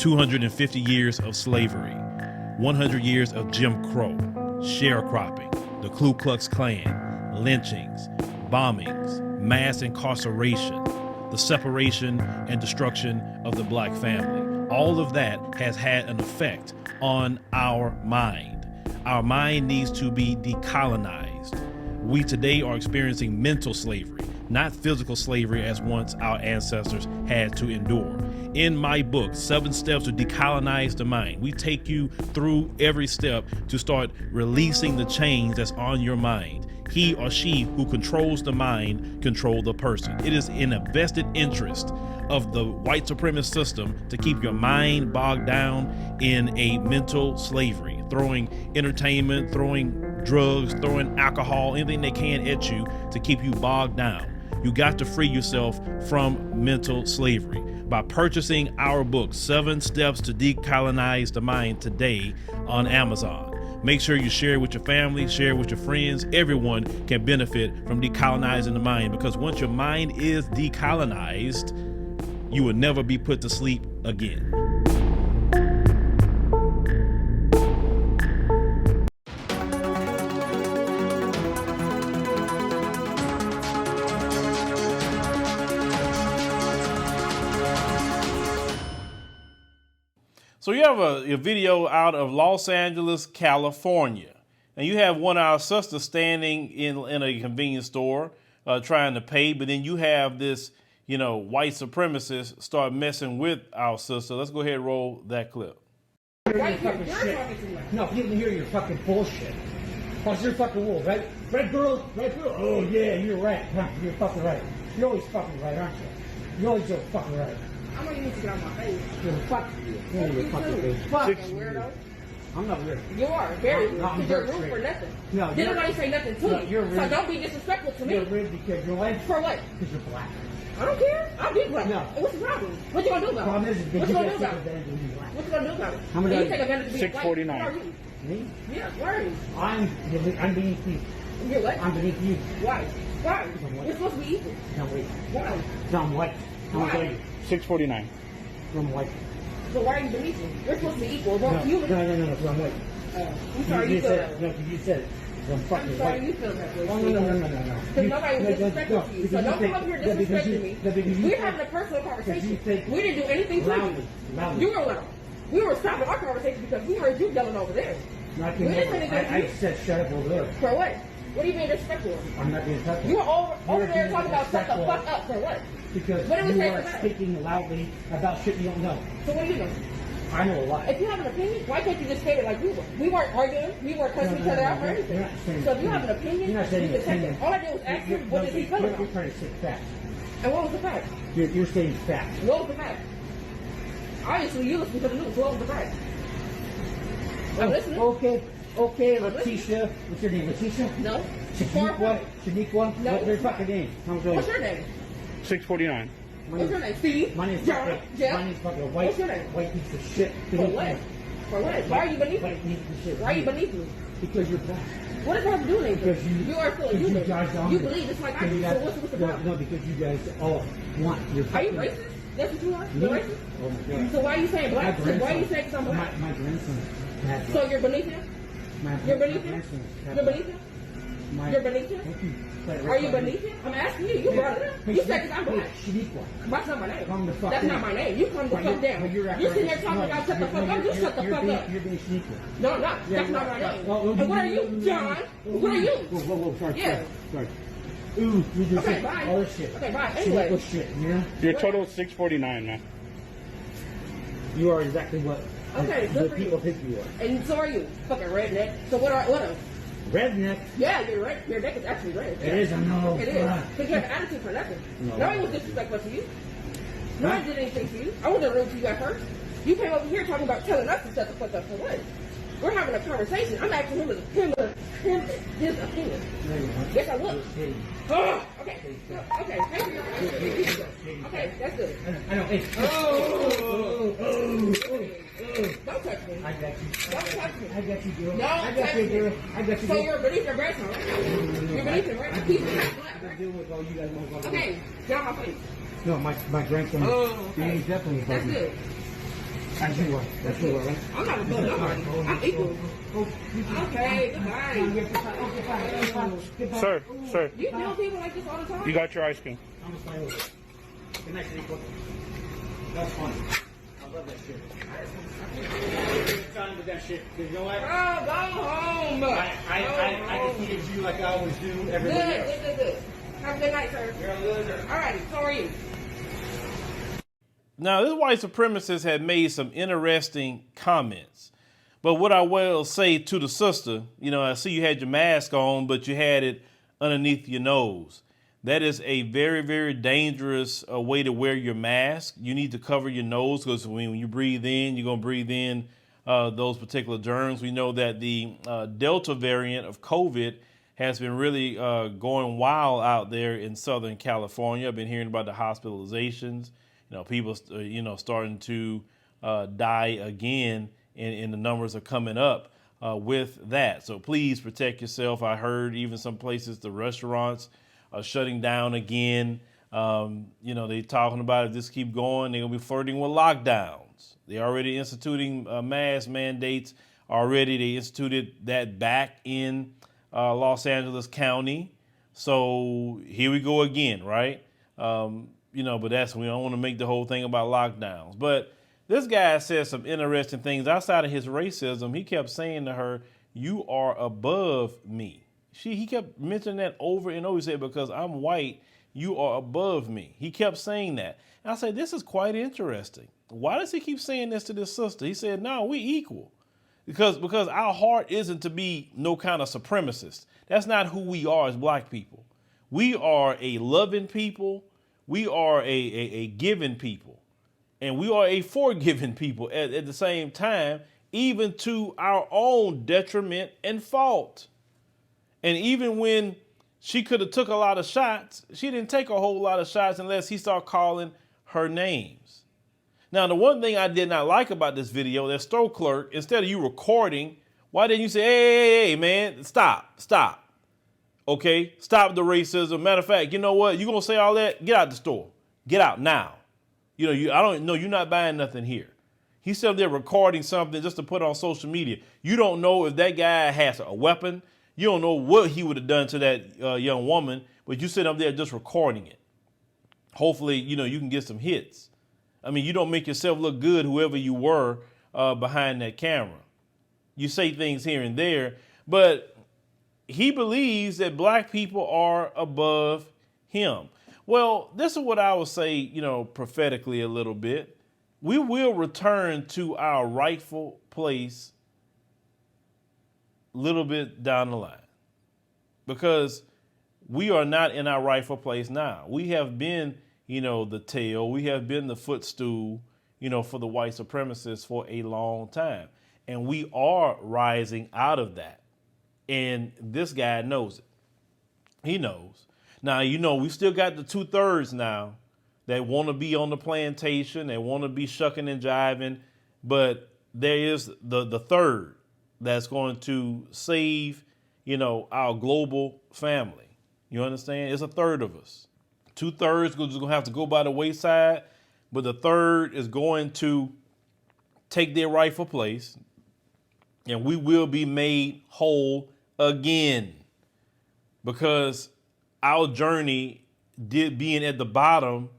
250 years of slavery, 100 years of Jim Crow, sharecropping, the Ku Klux Klan, lynchings, bombings, mass incarceration, the separation and destruction of the black family. All of that has had an effect on our mind. Our mind needs to be decolonized. We today are experiencing mental slavery, not physical slavery as once our ancestors had to endure. In my book, 7 Steps to Decolonize the Mind, we take you through every step to start releasing the chains that's on your mind. He or she who controls the mind control the person. It is in a vested interest of the white supremacist system to keep your mind bogged down in a mental slavery, throwing entertainment, throwing drugs, throwing alcohol, anything they can at you to keep you bogged down. You got to free yourself from mental slavery by purchasing our book, 7 Steps to Decolonize the Mind, today on Amazon. Make sure you share it with your family, share it with your friends. Everyone can benefit from decolonizing the mind, because once your mind is decolonized, you will never be put to sleep again. So you have a video out of Los Angeles, California, and you have one of our sisters standing in a convenience store trying to pay, but then you have this, white supremacist start messing with our sister. Let's go ahead and roll that clip. Right, fucking shit. No, you can hear your fucking bullshit. That's your fucking rule, right? Right, girl? Right, girl? Oh, yeah, you're right. Huh? You're fucking right. You're always fucking right, aren't you? You're always so fucking right. I'm gonna need to get on my face. You're fuck you. Yeah, you're fucking face. Fucking weirdo. I'm not weird. You are very rude. I'm Because you're rude for nothing. No, didn't nobody say nothing to you. You're rude. So don't be disrespectful to me. You're rude because you're white. For what? Because you're black. I don't care. I'll be black. No. What's the problem? What you gonna do about it? The problem is what you gonna do about it? black. What you gonna do about it? How much you are you? take advantage of being 649. white. Who are you? Me? Yeah, where are you? I'm beneath you. You're what? I'm beneath you. Why? Why? white. We're supposed to be equal. No, wait. Why? No, I'm white. How much Why? are you? 649. I'm white. So why are you beneath me? We're supposed to be equal. No, Don't you? no, I'm white. I'm sorry you feel that way. No, you said it. I'm fucking I'm sorry white. you feel that way. Oh, no. Because nobody was disrespectful to you. So don't come up here disrespecting me. We're having a personal conversation. We didn't do anything to you. Loudly. You were loud. We were stopping our conversation because we heard you yelling over there. I said shut up over there. For what? What do you mean disrespectful? I'm not being disrespectful. You were over there talking about shut the fuck up. For what? Because what you are speaking loudly about shit you don't know. So what do you know? I know a lot. If you have an opinion, why can't you just state it like we were? We weren't arguing. We weren't cussing each other out for anything. So if you have an opinion, you're not saying you can take it. All I did was ask him, what did he feel about? You're trying to say facts. And what was the fact? You're saying facts. What was the fact? Obviously, you listen to the news. What was the fact? I'm listening. Okay, Letitia. What's your name, Letitia? No. Shaniqua? No. What's your fucking name? What's your name? 649. What's your name? Steve? My name's John? Jeff? My name's fucking white. What's your name? White piece of shit. For what? For what? Why are you beneath me? White piece of shit. Why are you beneath me? Because you're black. What does that have to do with anything? Because you are feeling you human. guys don't. You believe just like I do. So what's the problem? No, because you guys all want your. Are you racist? That's what you are? Me? You're racist? Oh my God. So why are you saying black? Why are you saying something black? My grandson. So you're beneath him? You're beneath him? You're beneath him? You're beneath him? Are you beneath him? I'm asking you. You brought it up. You said because I'm black. That's not my name. That's not my name. You come the fuck down. You're sitting there talking about shut the fuck up. You shut the fuck up. You're being sneaky. No, I'm not. That's not my name. And what are you, John? What are you? Whoa, sorry. Yeah. Sorry. Ooh, you just okay, bye. All this shit. Okay, bye. Anyway. Shit, yeah? Your total is 649, man. You are exactly what the people think you are. And so are you. Fucking redneck. So what else? Redneck? Yeah, you're right. Your neck is actually red. It is, I know. It is. Because you have an attitude for nothing. No. Nobody was disrespectful to you. Nobody did anything to you. I wasn't rude to you at first. You came over here talking about telling us to shut the fuck up for what? We're having a conversation. I'm asking him his opinion. Yes, I will. Oh, okay. Okay. Thank you. Okay, that's good. I know. Hey. Don't touch me. I got you. Don't touch me. I got you, girl. No, I got you, girl. I got you. So you're beneath your grandson, right? You're beneath him, right? He's black, right? Deal with all you guys motherfuckers. Okay, get on my face. No, my grandson. Oh, okay. He's definitely That's good. As you were. That's you were, right? I'm not above nobody. I'm equal. Okay, goodbye. Sir, You deal with people like this all the time? you got your ice cream. I'm just playing with it. Good night, City. That's fun. I love that shit. Time with that shit. Because you know what? Bro, go home. I can feed you like I always do everybody else. Good. Have a good night, sir. You're a loser. All right, so are you. Now, this white supremacist had made some interesting comments. But what I will say to the sister, you know, I see you had your mask on, but you had it underneath your nose. That is a very, very dangerous way to wear your mask. You need to cover your nose because when you breathe in, you're going to breathe in those particular germs. We know that the Delta variant of COVID has been really going wild out there in Southern California. I've been hearing about the hospitalizations, you know, people, starting to die again, and the numbers are coming up with that. So please protect yourself. I heard even some places, the restaurants are shutting down again. They talking about if this keep going, they're gonna be flirting with lockdowns. They already instituting mask mandates already. They instituted that back in Los Angeles County. So here we go again, right? But that's, we don't want to make the whole thing about lockdowns. But this guy said some interesting things outside of his racism. He kept saying to her, "You are above me." He kept mentioning that over and over. He said, "Because I'm white, you are above me." He kept saying that. And I said, this is quite interesting. Why does he keep saying this to this sister? He said, no, we equal. Because our heart isn't to be no kind of supremacist. That's not who we are as black people. We are a loving people. We are a giving people. And we are a forgiving people at the same time, even to our own detriment and fault. And even when she could have took a lot of shots, she didn't take a whole lot of shots unless he started calling her names. Now, the one thing I did not like about this video, that store clerk, instead of you recording, why didn't you say, hey, man, stop. Okay, stop the racism. Matter of fact, you know what? You gonna say all that? Get out the store. Get out now. I don't know. You're not buying nothing here. He's still there recording something just to put on social media. You don't know if that guy has a weapon. You don't know what he would have done to that young woman, but you sit up there just recording it. Hopefully, you can get some hits. I mean, you don't make yourself look good, whoever you were behind that camera. You say things here and there, but he believes that black people are above him. Well, this is what I would say, prophetically a little bit. We will return to our rightful place a little bit down the line, because we are not in our rightful place now. We have been, the tail, we have been the footstool, for the white supremacists for a long time. And we are rising out of that. And this guy knows it. He knows. Now, we still got the 2/3 now that want to be on the plantation, that want to be shucking and jiving, but there is the third that's going to save, our global family. You understand? It's a third of us. 2/3 is going to have to go by the wayside, but the third is going to take their rightful place, and we will be made whole again, because our journey being at the bottom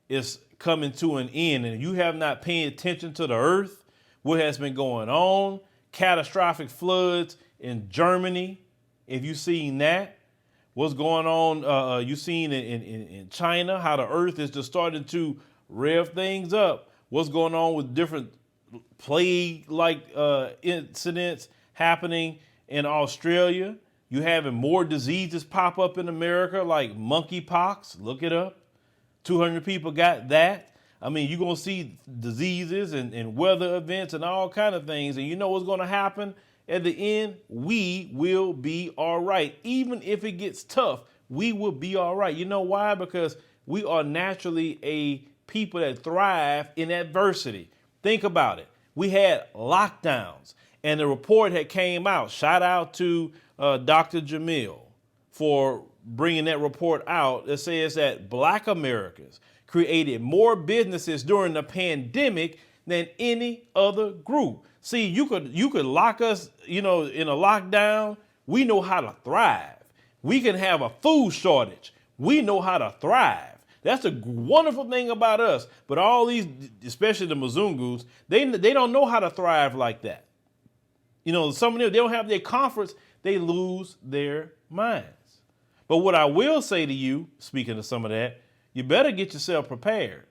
is coming to an end. And if you have not paid attention to the earth, what has been going on, catastrophic floods in Germany, if you've seen that, what's going on, you've seen in China, how the earth is just starting to rev things up. What's going on with different plague-like incidents happening in Australia. You having more diseases pop up in America, like monkeypox. Look it up. 200 people got that. I mean, you're going to see diseases and weather events and all kind of things. And you know what's going to happen at the end? We will be all right. Even if it gets tough, we will be all right. You know why? Because we are naturally a people that thrive in adversity. Think about it. We had lockdowns, and the report had came out. Shout out to Dr. Jamil for bringing that report out that says that Black Americans created more businesses during the pandemic than any other group. See, you could lock us, in a lockdown. We know how to thrive. We can have a food shortage. We know how to thrive. That's a wonderful thing about us. But all these, especially the Mzungus, they don't know how to thrive like that. Some of them, they don't have their comforts. They lose their minds. But what I will say to you, speaking of some of that, you better get yourself prepared.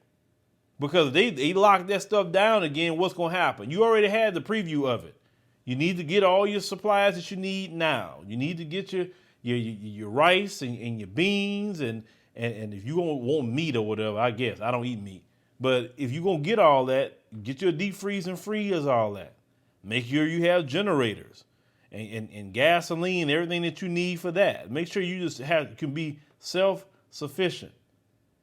Because they lock that stuff down again, what's going to happen? You already had the preview of it. You need to get all your supplies that you need now. You need to get your rice and your beans and if you want meat or whatever, I guess. I don't eat meat. But if you're going to get all that, get your deep freeze and freeze all that. Make sure you have generators and gasoline, everything that you need for that. Make sure you can be self-sufficient.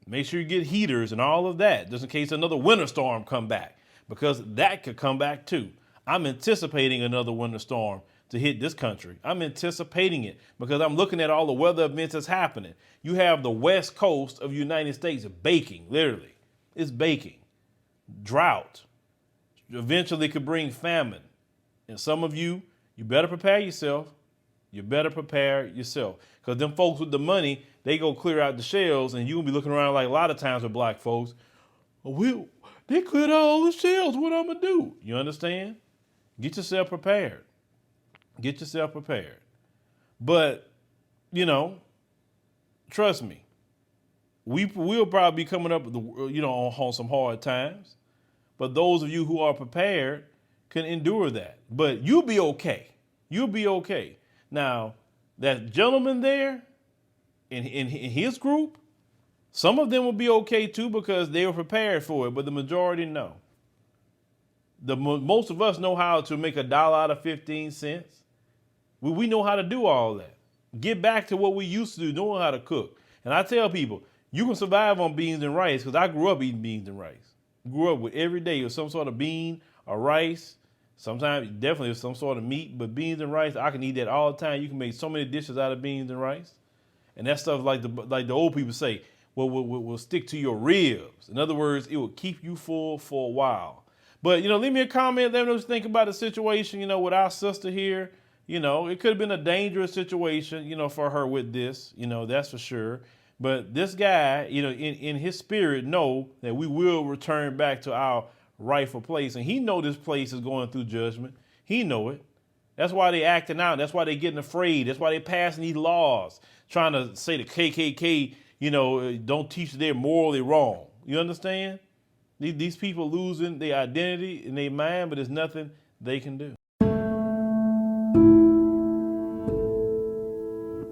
Make sure you get heaters and all of that, just in case another winter storm come back, because that could come back too. I'm anticipating another winter storm to hit this country. I'm anticipating it because I'm looking at all the weather events that's happening. You have the west coast of the United States baking, literally. It's baking. Drought. Eventually could bring famine. And some of you better prepare yourself. You better prepare yourself. Because them folks with the money, they go clear out the shelves, and you're going to be looking around like a lot of times with black folks. They cleared out all the shelves. What I'm going to do? You understand? Get yourself prepared. Get yourself prepared. But, trust me, we'll probably be coming up with on some hard times. But those of you who are prepared can endure that. But you'll be okay. You'll be okay. Now, that gentleman there in his group, some of them will be okay too because they were prepared for it, but the majority no. Most of us know how to make $1 out of 15 cents. We know how to do all that. Get back to what we used to do, knowing how to cook. And I tell people, you can survive on beans and rice because I grew up eating beans and rice. Grew up with every day with some sort of bean or rice. Sometimes definitely with some sort of meat, but beans and rice, I can eat that all the time. You can make so many dishes out of beans and rice. And that stuff like the old people say, will stick to your ribs. In other words, it will keep you full for a while. But, leave me a comment. Let me know what you think about the situation, with our sister here. It could have been a dangerous situation, for her with this, that's for sure. But this guy, in his spirit, know that we will return back to our rightful place. And he know this place is going through judgment. He know it. That's why they acting out. That's why they getting afraid. That's why they passing these laws, trying to say the KKK, don't teach they're morally wrong. You understand? These people losing their identity and their mind, but there's nothing they can do.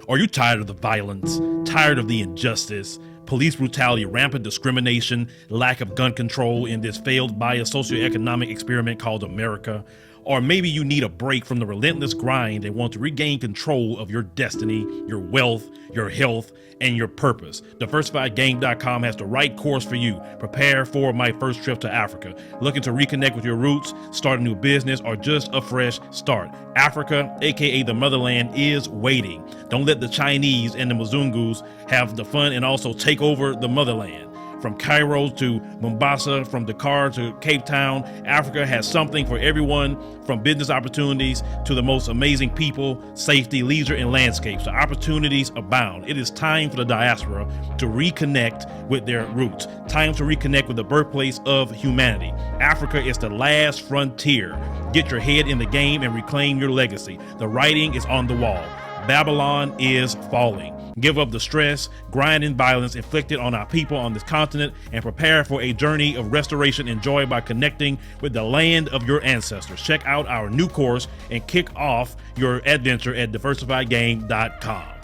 Are you tired of the violence, tired of the injustice, police brutality, rampant discrimination, lack of gun control in this failed biased socioeconomic experiment called America? Or maybe you need a break from the relentless grind and want to regain control of your destiny, your wealth, your health, and your purpose. DiversifiedGame.com has the right course for you. Prepare for my first trip to Africa. Looking to reconnect with your roots, start a new business, or just a fresh start. Africa, aka the motherland, is waiting. Don't let the Chinese and the Mzungus have the fun and also take over the motherland. From Cairo to Mombasa, from Dakar to Cape Town, Africa has something for everyone, from business opportunities to the most amazing people, safety, leisure, and landscapes. The opportunities abound. It is time for the diaspora to reconnect with their roots. Time to reconnect with the birthplace of humanity. Africa is the last frontier. Get your head in the game and reclaim your legacy. The writing is on the wall. Babylon is falling. Give up the stress, grind, and violence inflicted on our people on this continent and prepare for a journey of restoration and joy by connecting with the land of your ancestors. Check out our new course and kick off your adventure at DiversifiedGame.com.